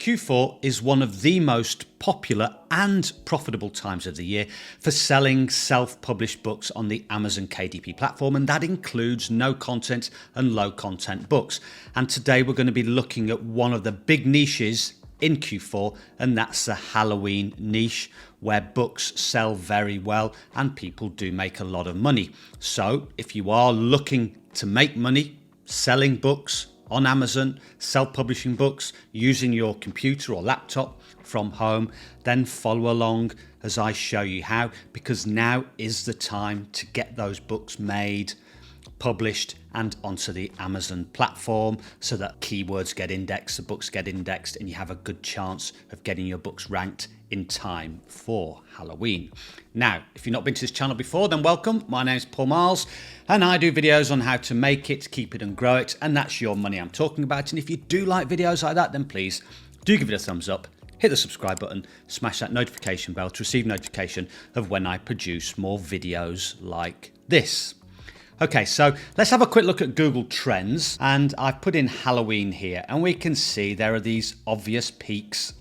Q4 is one of the most popular and profitable times of the year for selling self-published books on the Amazon KDP platform, and that includes no content and low content books. And today we're going to be looking at one of the big niches in Q4, and that's the Halloween niche, where books sell very well and people do make a lot of money. So if you are looking to make money selling books on Amazon, self-publishing books using your computer or laptop from home, then follow along as I show you how, because now is the time to get those books made, published and onto the Amazon platform so that keywords get indexed, the books get indexed, and you have a good chance of getting your books ranked in time for Halloween. Now, if you've not been to this channel before, then welcome. My name is Paul Marles and I do videos on how to make it, keep it and grow it, and that's your money I'm talking about. And if you do like videos like that, then please do give it a thumbs up, hit the subscribe button, smash that notification bell to receive notification of when I produce more videos like this. Okay, so let's have a quick look at Google Trends, and I've put in Halloween here, and we can see there are these obvious peaks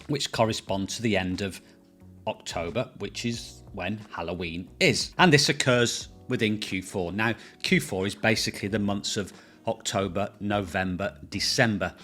which correspond to the end of October, which is when Halloween is. And this occurs within Q4. Now, Q4 is basically the months of October, November, December.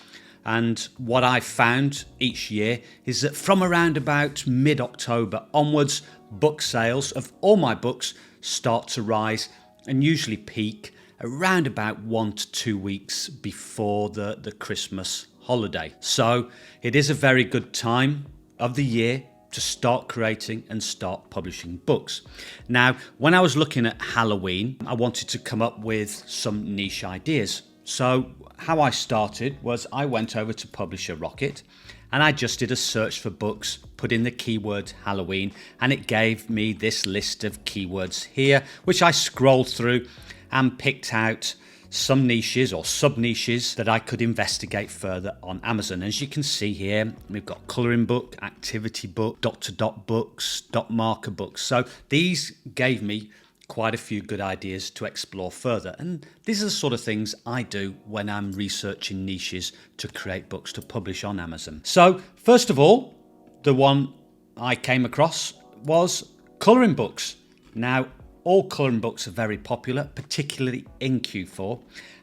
And what I've found each year is that from around about mid-October onwards, book sales of all my books start to rise and usually peak around about 1 to 2 weeks before the Christmas holiday. So it is a very good time of the year to start creating and start publishing books. Now, when I was looking at Halloween, I wanted to come up with some niche ideas. So how I started was I went over to Publisher Rocket and I just did a search for books, put in the keyword Halloween, and it gave me this list of keywords here, which I scrolled through and picked out some niches or sub-niches that I could investigate further on Amazon. As you can see here, we've got coloring book, activity book, dot-to-dot books, dot marker books. So these gave me quite a few good ideas to explore further, and these are the sort of things I do when I'm researching niches to create books to publish on Amazon. So first of all, the one I came across was coloring books. Now, all coloring books are very popular, particularly in Q4,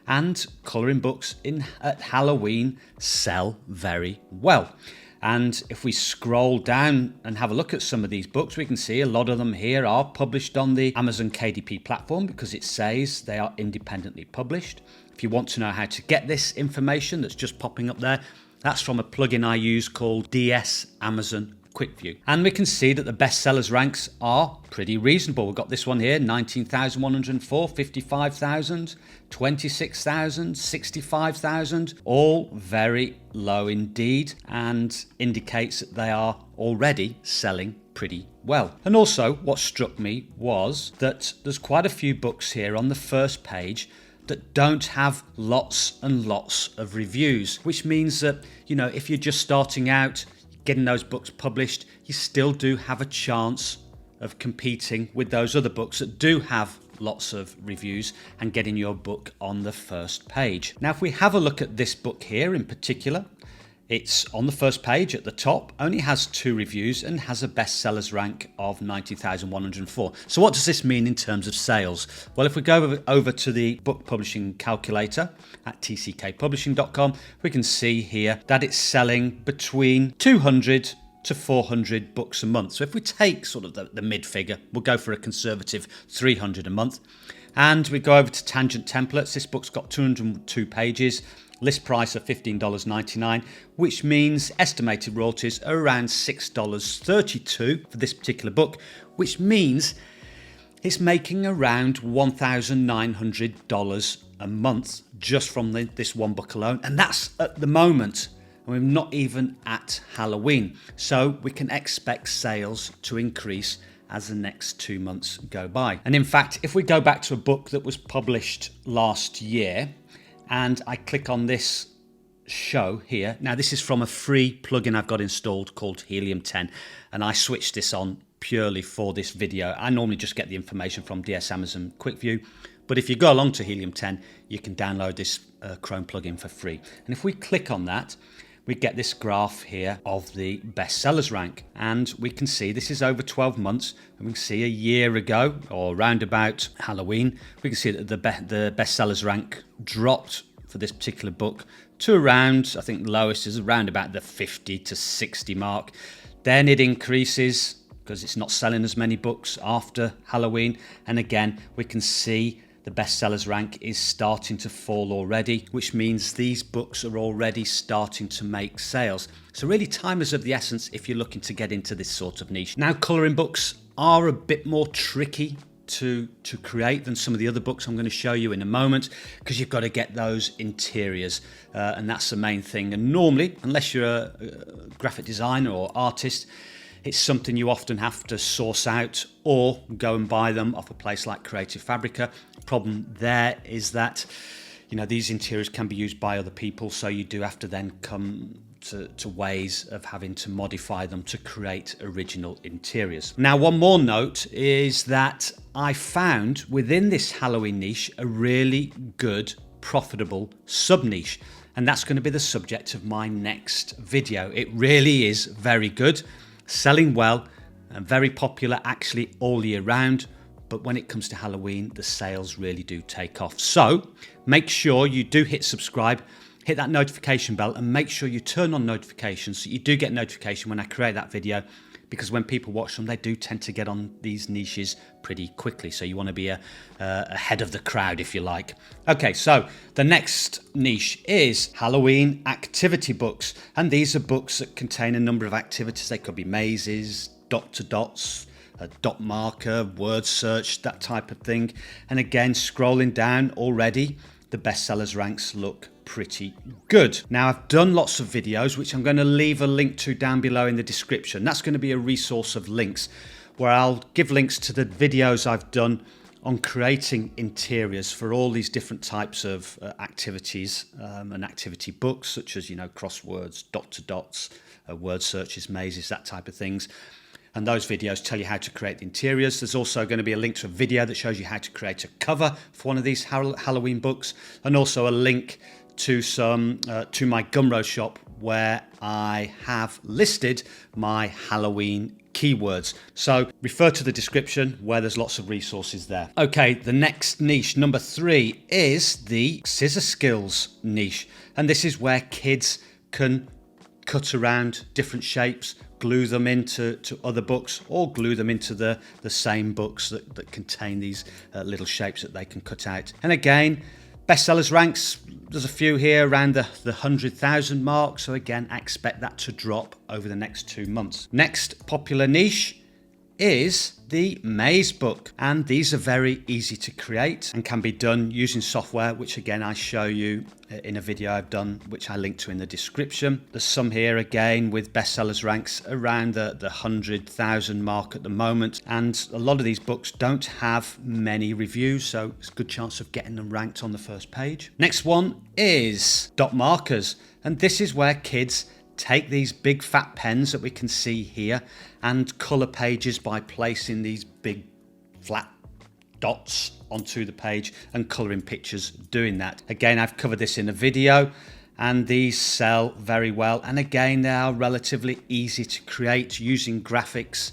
and coloring books at Halloween sell very well. And if we scroll down and have a look at some of these books, we can see a lot of them here are published on the Amazon KDP platform because it says they are independently published. If you want to know how to get this information that's just popping up there, that's from a plugin I use called DS Amazon Quick View. And we can see that the bestsellers ranks are pretty reasonable. We've got this one here, 19,104, 55,000, 26,000, 65,000, all very low indeed, and indicates that they are already selling pretty well. And also what struck me was that there's quite a few books here on the first page that don't have lots and lots of reviews, which means that, you know, if you're just starting out, getting those books published, you still do have a chance of competing with those other books that do have lots of reviews and getting your book on the first page. Now, if we have a look at this book here in particular, it's on the first page at the top, only has 2 reviews and has a bestsellers rank of 90,104. So what does this mean in terms of sales? Well, if we go over to the book publishing calculator at tckpublishing.com, we can see here that it's selling between 200 to 400 books a month. So if we take sort of the mid figure, we'll go for a conservative 300 a month. And we go over to Tangent Templates. This book's got 202 pages. List price of $15.99, which means estimated royalties are around $6.32 for this particular book, which means it's making around $1,900 a month just from this one book alone. And that's at the moment, and we're not even at Halloween. So we can expect sales to increase as the next 2 months go by. And in fact, if we go back to a book that was published last year, and I click on this show here. Now, this is from a free plugin I've got installed called Helium 10, and I switched this on purely for this video. I normally just get the information from DS Amazon Quick View, but if you go along to Helium 10, you can download this Chrome plugin for free. And if we click on that, we get this graph here of the bestsellers rank. And we can see this is over 12 months. And we can see a year ago, or round about Halloween, we can see that the bestsellers rank dropped for this particular book to around, I think the lowest is around about the 50 to 60 mark. Then it increases because it's not selling as many books after Halloween. And again, we can see the bestsellers rank is starting to fall already, which means these books are already starting to make sales. So really, time is of the essence if you're looking to get into this sort of niche. Now, colouring books are a bit more tricky to create than some of the other books I'm going to show you in a moment, because you've got to get those interiors, and that's the main thing. And normally, unless you're a graphic designer or artist, it's something you often have to source out or go and buy them off a place like Creative Fabrica. Problem there is that, you know, these interiors can be used by other people, so you do have to then come to ways of having to modify them to create original interiors. Now, one more note is that I found within this Halloween niche a really good, profitable sub-niche, and that's going to be the subject of my next video. It really is very good, selling well, and very popular actually all year round. But when it comes to Halloween, the sales really do take off. So make sure you do hit subscribe, hit that notification bell, and make sure you turn on notifications so you do get notification when I create that video, because when people watch them, they do tend to get on these niches pretty quickly. So you want to be ahead of the crowd, if you like. Okay, so the next niche is Halloween activity books. And these are books that contain a number of activities. They could be mazes, dot-to-dots, a dot marker, word search, that type of thing. And again, scrolling down already, the bestsellers ranks look pretty good. Now, I've done lots of videos, which I'm going to leave a link to down below in the description. That's going to be a resource of links where I'll give links to the videos I've done on creating interiors for all these different types of activities and activity books, such as, you know, crosswords, dot-to-dots, word searches, mazes, that type of things. And those videos tell you how to create the interiors. There's also going to be a link to a video that shows you how to create a cover for one of these Halloween books, and also a link to to my Gumroad shop where I have listed my Halloween keywords. So refer to the description where there's lots of resources there. Okay, the next niche, number 3, is the scissor skills niche. And this is where kids can cut around different shapes, glue them into other books, or glue them into the same books that contain these little shapes that they can cut out. And again, bestsellers ranks, there's a few here around the 100,000 mark. So again, I expect that to drop over the next 2 months. Next popular niche is the maze book, and these are very easy to create and can be done using software, which again I show you in a video I've done, which I link to in the description. There's some here again with bestsellers ranks around the 100,000 mark at the moment, and a lot of these books don't have many reviews, so it's a good chance of getting them ranked on the first page. Next one is dot markers, and this is where kids take these big fat pens that we can see here and colour pages by placing these big flat dots onto the page and colouring pictures doing that. Again, I've covered this in a video, and these sell very well. And again, they are relatively easy to create using graphics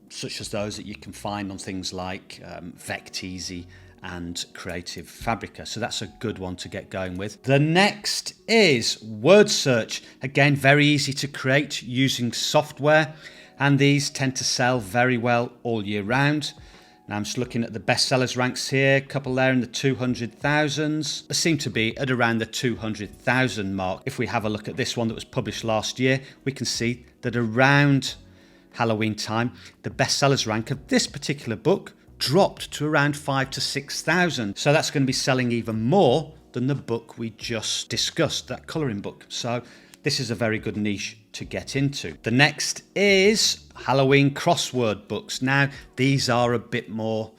such as those that you can find on things like Vecteezy and Creative Fabrica. So that's a good one to get going with. The next is word search. Again, very easy to create using software, and these tend to sell very well all year round. Now I'm just looking at the bestsellers ranks here, a couple there in the 200,000s. They seem to be at around the 200,000 mark. If we have a look at this one that was published last year, we can see that around Halloween time, the bestsellers rank of this particular book dropped to around 5,000 to 6,000. So that's going to be selling even more than the book we just discussed, that colouring book. So this is a very good niche to get into. The next is Halloween crossword books. Now, these are a bit more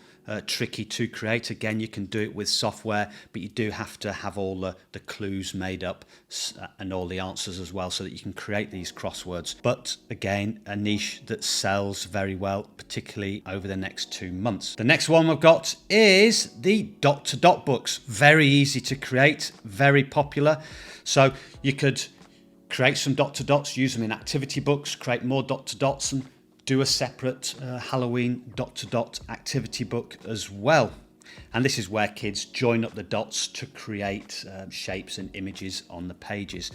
tricky to create. Again, you can do it with software, but you do have to have all the clues made up and all the answers as well, so that you can create these crosswords. But again, a niche that sells very well, particularly over the next 2 months. The next one I've got is the dot-to-dot books. Very easy to create, very popular. So you could create some dot to dots, use them in activity books, create more dot to dots, and do a separate Halloween dot to dot activity book as well. And this is where kids join up the dots to create shapes and images on the pages.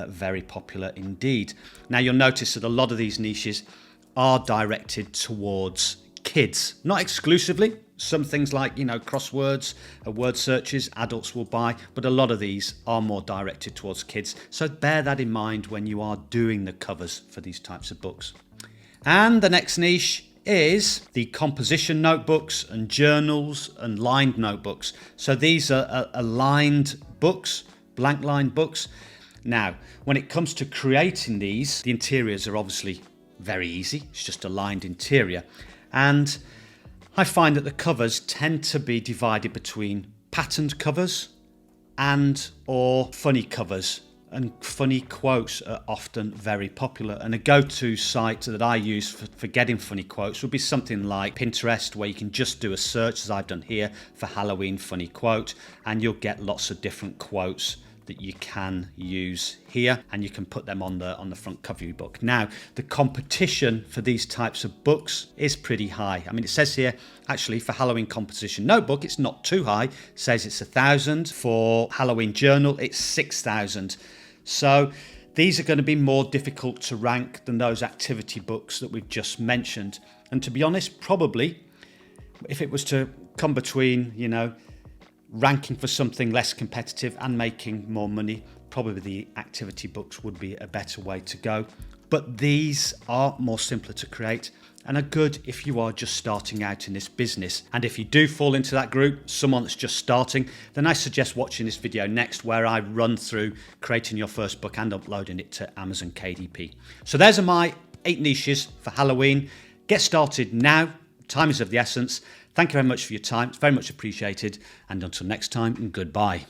Very popular indeed. Now you'll notice that a lot of these niches are directed towards kids, not exclusively. Some things like, crosswords, word searches, adults will buy, but a lot of these are more directed towards kids. So bear that in mind when you are doing the covers for these types of books. And the next niche is the composition notebooks and journals and lined notebooks. So these are lined books, blank lined books. Now, when it comes to creating these, the interiors are obviously very easy. It's just a lined interior. And I find that the covers tend to be divided between patterned covers and or funny covers. And funny quotes are often very popular. And a go-to site that I use for getting funny quotes would be something like Pinterest, where you can just do a search, as I've done here, for Halloween funny quote, and you'll get lots of different quotes that you can use here, and you can put them on the front cover of your book. Now, the competition for these types of books is pretty high. I mean, it says here, actually, for Halloween composition notebook, it's not too high. It says it's 1,000. For Halloween journal, it's 6,000. So these are going to be more difficult to rank than those activity books that we've just mentioned. And to be honest, probably, if it was to come between, ranking for something less competitive and making more money, probably the activity books would be a better way to go. But these are more simpler to create and are good if you are just starting out in this business. And if you do fall into that group, someone that's just starting, then I suggest watching this video next, where I run through creating your first book and uploading it to Amazon KDP. So those are my 8 niches for Halloween. Get started now. Time is of the essence. Thank you very much for your time. It's very much appreciated. And until next time, goodbye.